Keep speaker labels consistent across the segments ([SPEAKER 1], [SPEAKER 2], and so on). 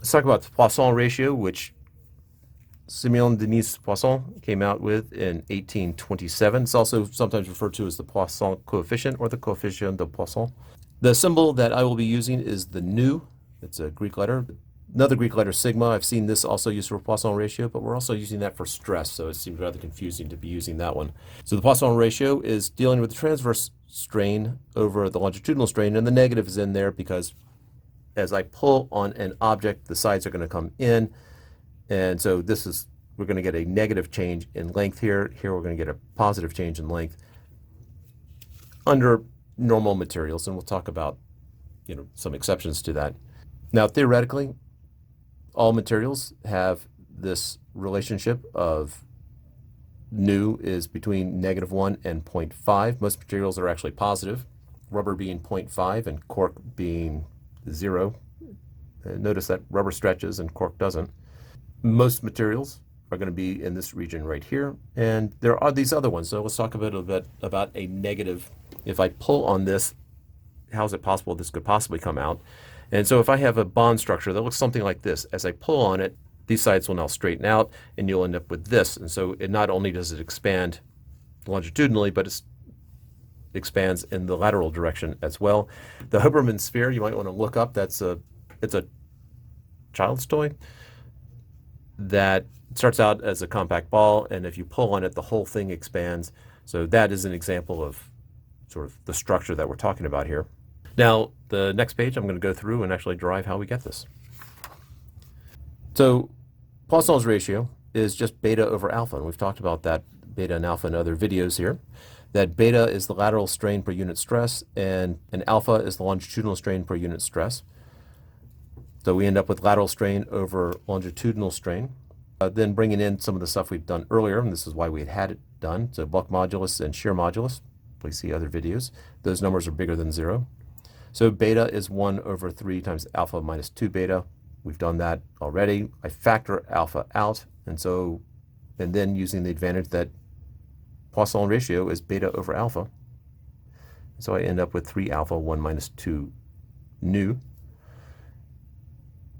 [SPEAKER 1] Let's talk about the Poisson ratio, which Simeon Denis Poisson came out with in 1827. It's also sometimes referred to as the Poisson coefficient or the coefficient de Poisson. The symbol that I will be using is the nu. It's a Greek letter. Another Greek letter, sigma. I've seen this also used for Poisson ratio, but we're also using that for stress, so it seems rather confusing to be using that one. So the Poisson ratio is dealing with the transverse strain over the longitudinal strain, and the negative is in there because as I pull on an object, the sides are going to come in, and so we're going to get a negative change in length here. Here we're going to get a positive change in length under normal materials, and we'll talk about, some exceptions to that. Now, theoretically, all materials have this relationship of nu is between -1 and 0.5. Most materials are actually positive, rubber being 0.5 and cork being 0. Notice that rubber stretches and cork doesn't. Most materials are going to be in this region right here, and there are these other ones. So let's talk a little bit about a negative. If I pull on this, how is it possible this could possibly come out? And so if I have a bond structure that looks something like this, as I pull on it, these sides will now straighten out, and you'll end up with this. And so it not only does it expand longitudinally, but it expands in the lateral direction as well. The Hoberman sphere, you might want to look up. It's a child's toy that starts out as a compact ball, and if you pull on it, the whole thing expands. So that is an example of sort of the structure that we're talking about here. Now, the next page, I'm going to go through and actually derive how we get this. So Poisson's ratio is just beta over alpha, and we've talked about that beta and alpha in other videos here. That beta is the lateral strain per unit stress, and an alpha is the longitudinal strain per unit stress. So we end up with lateral strain over longitudinal strain. Then bringing in some of the stuff we've done earlier, and this is why we had it done. So bulk modulus and shear modulus. Please see other videos. Those numbers are bigger than 0. So beta is 1 over 3 times alpha minus 2 beta. We've done that already. I factor alpha out, and then using the advantage that Poisson ratio is beta over alpha. So I end up with 3 alpha, 1 minus 2 nu.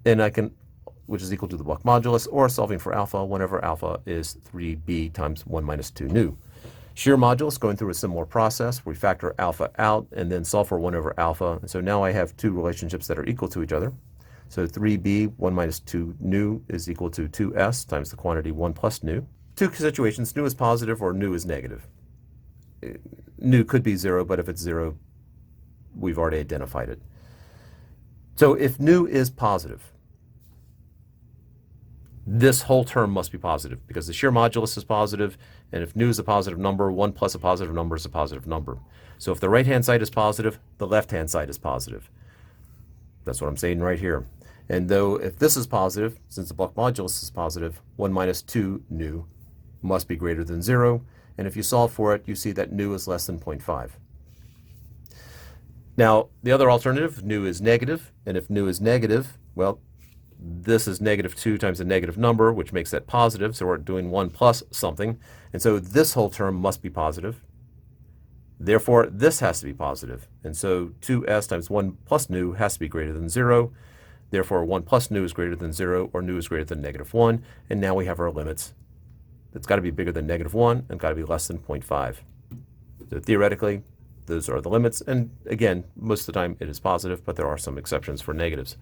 [SPEAKER 1] And which is equal to the bulk modulus, or solving for alpha whenever alpha is 3b times 1 minus 2 nu. Shear modulus, going through a similar process. We factor alpha out and then solve for 1 over alpha. And so now I have two relationships that are equal to each other. So 3b, 1 minus 2 nu is equal to 2s times the quantity 1 plus nu. Two situations, nu is positive or nu is negative. Nu could be 0, but if it's 0, we've already identified it. So if nu is positive, this whole term must be positive because the shear modulus is positive, and if nu is a positive number, 1 plus a positive number is a positive number. So if the right-hand side is positive, the left-hand side is positive. That's what I'm saying right here. And though if this is positive, since the bulk modulus is positive, 1 minus 2 nu must be greater than 0. And if you solve for it, you see that nu is less than 0.5. Now, the other alternative, nu is negative. And if nu is negative, well, this is -2 times a negative number, which makes that positive. So we're doing 1 plus something. And so this whole term must be positive. Therefore, this has to be positive. And so 2s times 1 plus nu has to be greater than 0. Therefore, 1 plus nu is greater than 0, or nu is greater than -1. And now we have our limits. It's got to be bigger than -1 and got to be less than 0.5. So theoretically, those are the limits. And again, most of the time it is positive, but there are some exceptions for negatives.